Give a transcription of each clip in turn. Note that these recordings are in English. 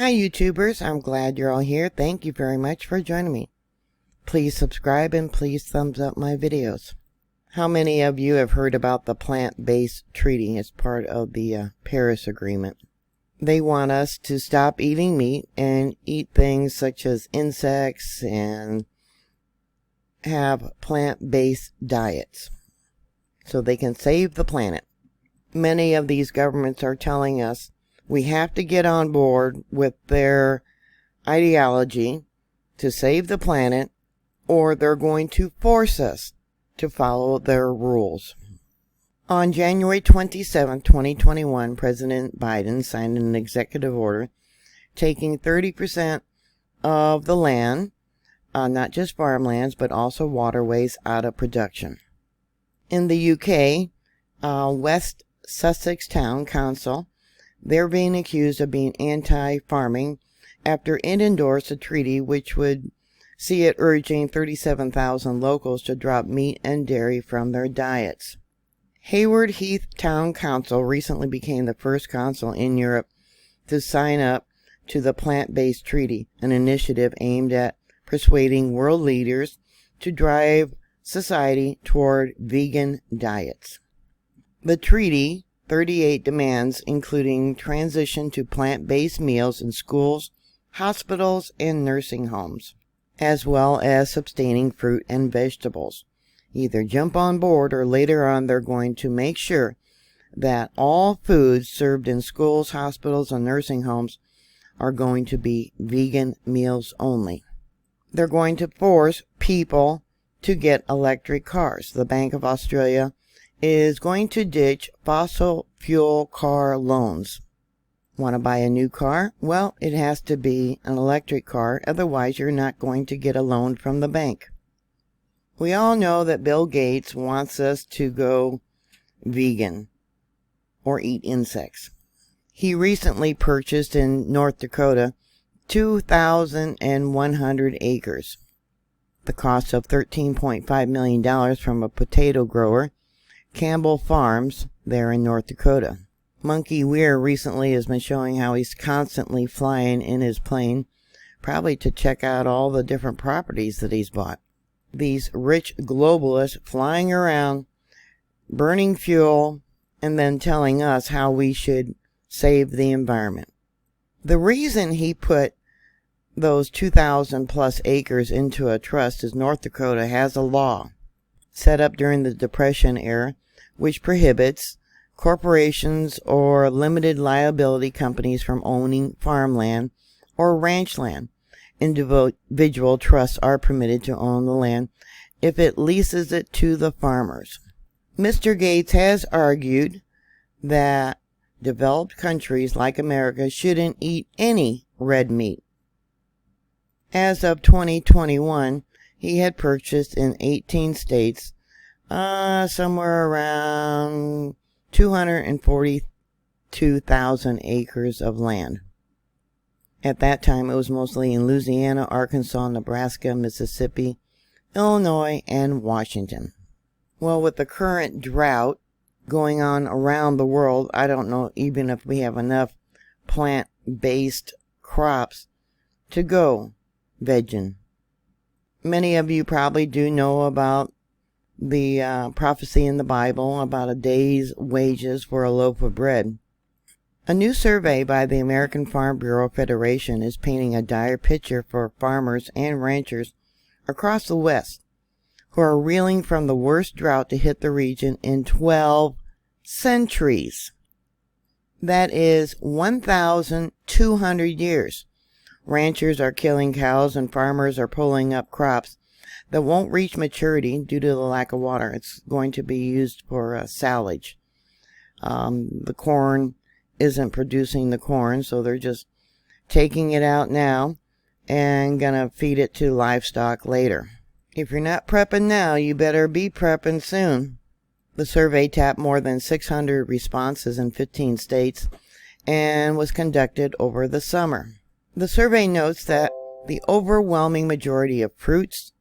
Hi YouTubers, I'm glad you're all here. Thank you very much for joining me. Please subscribe and please thumbs up my videos. How many of you have heard about the plant-based treaty as part of the Paris Agreement? They want us to stop eating meat and eat things such as insects and have plant-based diets so they can save the planet. Many of these governments are telling us we have to get on board with their ideology to save the planet, or they're going to force us to follow their rules. On January 27, 2021, President Biden signed an executive order taking 30% of the land, not just farmlands, but also waterways, out of production. In the UK, West Sussex Town Council, they're being accused of being anti-farming after it endorsed a treaty which would see it urging 37,000 locals to drop meat and dairy from their diets. Hayward Heath Town Council recently became the first council in Europe to sign up to the Plant-Based Treaty, an initiative aimed at persuading world leaders to drive society toward vegan diets. The treaty 38 demands, including transition to plant-based meals in schools, hospitals, and nursing homes, as well as sustaining fruit and vegetables. Either jump on board, or later on they're going to make sure that all foods served in schools, hospitals, and nursing homes are going to be vegan meals only. They're going to force people to get electric cars. The Bank of Australia is going to ditch fossil fuel car loans. Want to buy a new car? Well, it has to be an electric car, otherwise you're not going to get a loan from the bank. We all know that Bill Gates wants us to go vegan or eat insects. He recently purchased in North Dakota 2,100 acres. The cost of $13.5 million from a potato grower, Campbell Farms, there in North Dakota. Monkey Weir recently has been showing how he's constantly flying in his plane, probably to check out all the different properties that he's bought. These rich globalists flying around, burning fuel, and then telling us how we should save the environment. The reason he put those 2,000 plus acres into a trust is North Dakota has a law set up during the Depression era which prohibits corporations or limited liability companies from owning farmland or ranch land. Individual trusts are permitted to own the land if it leases it to the farmers. Mr. Gates has argued that developed countries like America shouldn't eat any red meat. As of 2021, he had purchased in 18 states somewhere around 242,000 acres of land. At that time, it was mostly in Louisiana, Arkansas, Nebraska, Mississippi, Illinois, and Washington. Well, with the current drought going on around the world, I don't know even if we have enough plant-based crops to go vegan. Many of you probably do know about the prophecy in the Bible about a day's wages for a loaf of bread. A new survey by the American Farm Bureau Federation is painting a dire picture for farmers and ranchers across the West who are reeling from the worst drought to hit the region in 12 centuries. That is 1,200 years. Ranchers are killing cows and farmers are pulling up crops that won't reach maturity due to the lack of water. It's going to be used for silage. The corn isn't producing the corn, so they're just taking it out now and gonna feed it to livestock later. If you're not prepping now, you better be prepping soon. The survey tapped more than 600 responses in 15 states and was conducted over the summer. The survey notes that the overwhelming majority of fruits,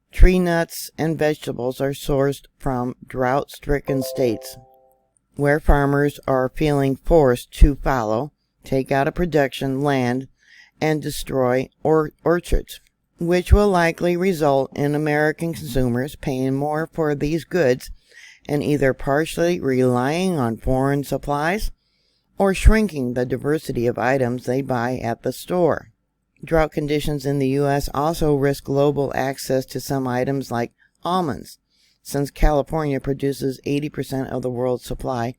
tree nuts, and vegetables are sourced from drought-stricken states, where farmers are feeling forced to take out of production land and destroy orchards, which will likely result in American consumers paying more for these goods and either partially relying on foreign supplies or shrinking the diversity of items they buy at the store. Drought conditions in the U.S. also risk global access to some items like almonds, since California produces 80% of the world's supply,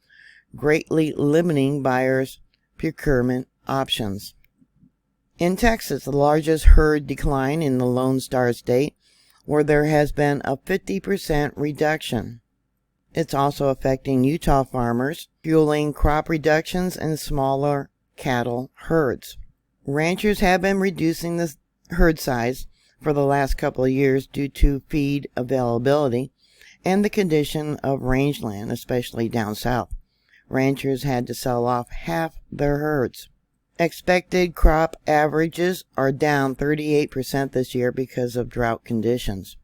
greatly limiting buyers' procurement options. In Texas, the largest herd decline in the Lone Star State, where there has been a 50% reduction. It's also affecting Utah farmers, fueling crop reductions and smaller cattle herds. Ranchers have been reducing the herd size for the last couple of years due to feed availability and the condition of rangeland, especially down south. Ranchers had to sell off half their herds. Expected crop averages are down 38% this year because of drought conditions.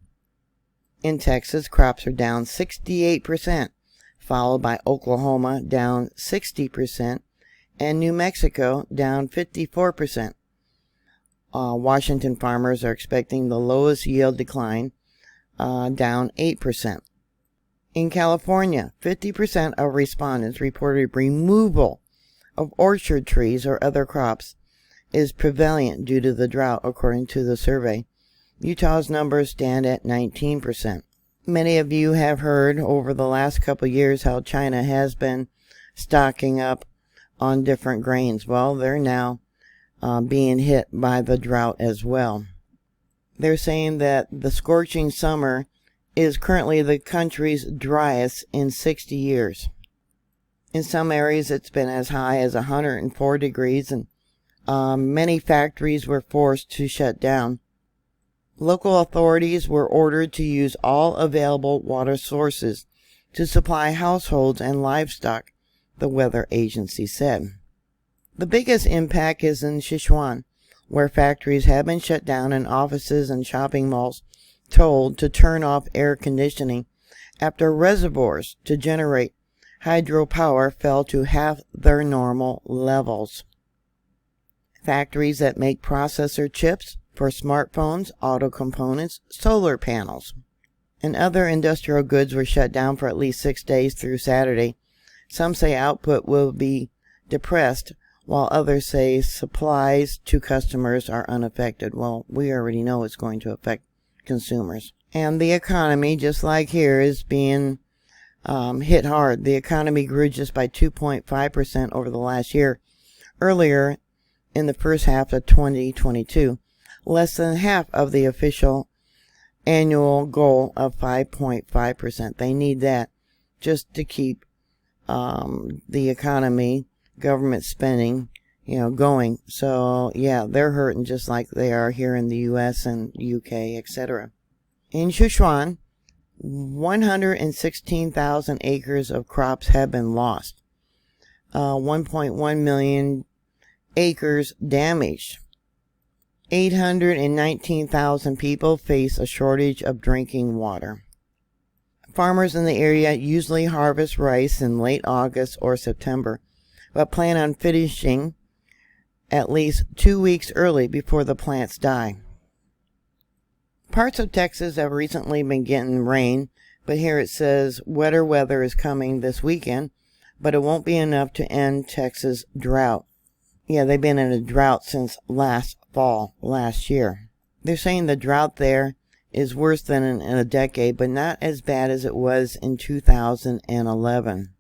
In Texas, crops are down 68%, followed by Oklahoma down 60%, and New Mexico down 54%. Washington farmers are expecting the lowest yield decline, down 8%. In California, 50% of respondents reported removal of orchard trees or other crops is prevalent due to the drought, according to the survey. Utah's numbers stand at 19%. Many of you have heard over the last couple of years how China has been stocking up on different grains. Well, they're now being hit by the drought as well. They're saying that the scorching summer is currently the country's driest in 60 years. In some areas, it's been as high as 104 degrees, and many factories were forced to shut down. Local authorities were ordered to use all available water sources to supply households and livestock, the weather agency said. The biggest impact is in Sichuan, where factories have been shut down and offices and shopping malls told to turn off air conditioning after reservoirs to generate hydropower fell to half their normal levels. Factories that make processor chips for smartphones, auto components, solar panels, and other industrial goods were shut down for at least 6 days through Saturday. Some say output will be depressed, while others say supplies to customers are unaffected. Well, we already know it's going to affect consumers. And the economy, just like here, is being hit hard. The economy grew just by 2.5% over the last year. Earlier, in the first half of 2022, less than half of the official annual goal of 5.5%. They need that just to keep the economy, government spending, going. So, yeah, they're hurting just like they are here in the U.S. and UK, etc. In Sichuan, 116,000 acres of crops have been lost. 1.1 million acres damaged. 819,000 people face a shortage of drinking water. Farmers in the area usually harvest rice in late August or September, but plan on finishing at least 2 weeks early before the plants die. Parts of Texas have recently been getting rain, but here it says wetter weather is coming this weekend, but it won't be enough to end Texas drought. Yeah, they've been in a drought since last fall, last year. They're saying the drought there is worse than in a decade, but not as bad as it was in 2011.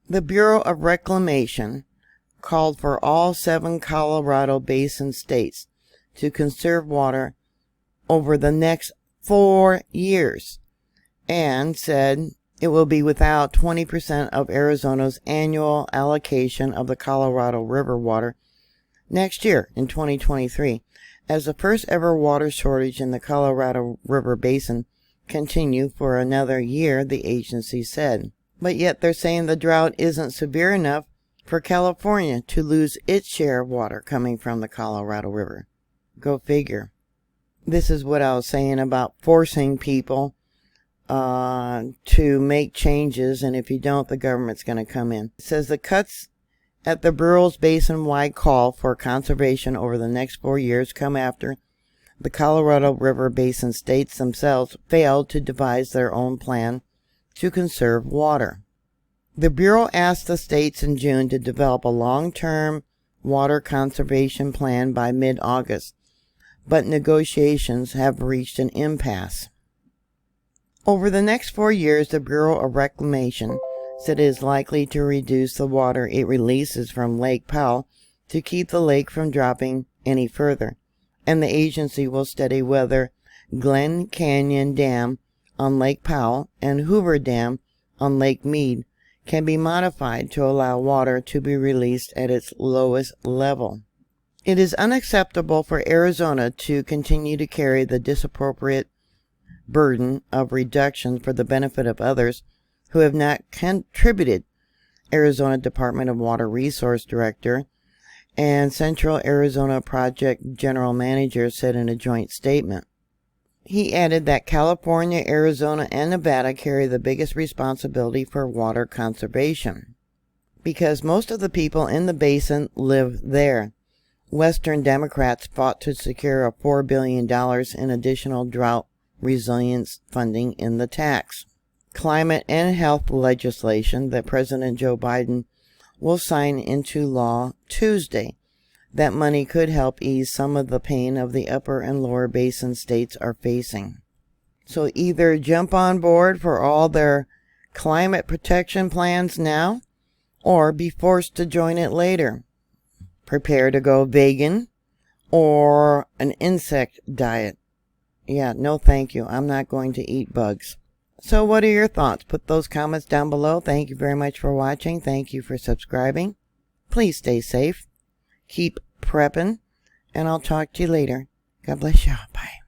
The Bureau of Reclamation called for all 7 Colorado Basin states to conserve water over the next 4 years and said it will be without 20% of Arizona's annual allocation of the Colorado River water next year in 2023, as the first ever water shortage in the Colorado River Basin continue for another year, the agency said. But yet they're saying the drought isn't severe enough for California to lose its share of water coming from the Colorado River. Go figure. This is what I was saying about forcing people to make changes, and if you don't, the government's going to come in. It says the cuts At the Bureau's basin-wide call for conservation over the next 4 years come after the Colorado River Basin states themselves failed to devise their own plan to conserve water. The Bureau asked the states in June to develop a long-term water conservation plan by mid-August, but negotiations have reached an impasse. Over the next 4 years, the Bureau of Reclamation said it is likely to reduce the water it releases from Lake Powell to keep the lake from dropping any further, and the agency will study whether Glen Canyon Dam on Lake Powell and Hoover Dam on Lake Mead can be modified to allow water to be released at its lowest level. It is unacceptable for Arizona to continue to carry the disappropriate burden of reduction for the benefit of others who have not contributed, Arizona Department of Water Resource Director and Central Arizona Project General Manager said in a joint statement. He added that California, Arizona, and Nevada carry the biggest responsibility for water conservation because most of the people in the basin live there. Western Democrats fought to secure a $4 billion in additional drought resilience funding in the tax, climate, and health legislation that President Joe Biden will sign into law Tuesday. That money could help ease some of the pain of the upper and lower basin states are facing. So either jump on board for all their climate protection plans now, or be forced to join it later. Prepare to go vegan or an insect diet. Yeah, no thank you. I'm not going to eat bugs. So what are your thoughts? Put those comments down below. Thank you very much for watching. Thank you for subscribing. Please stay safe. Keep prepping. And I'll talk to you later. God bless you. Bye.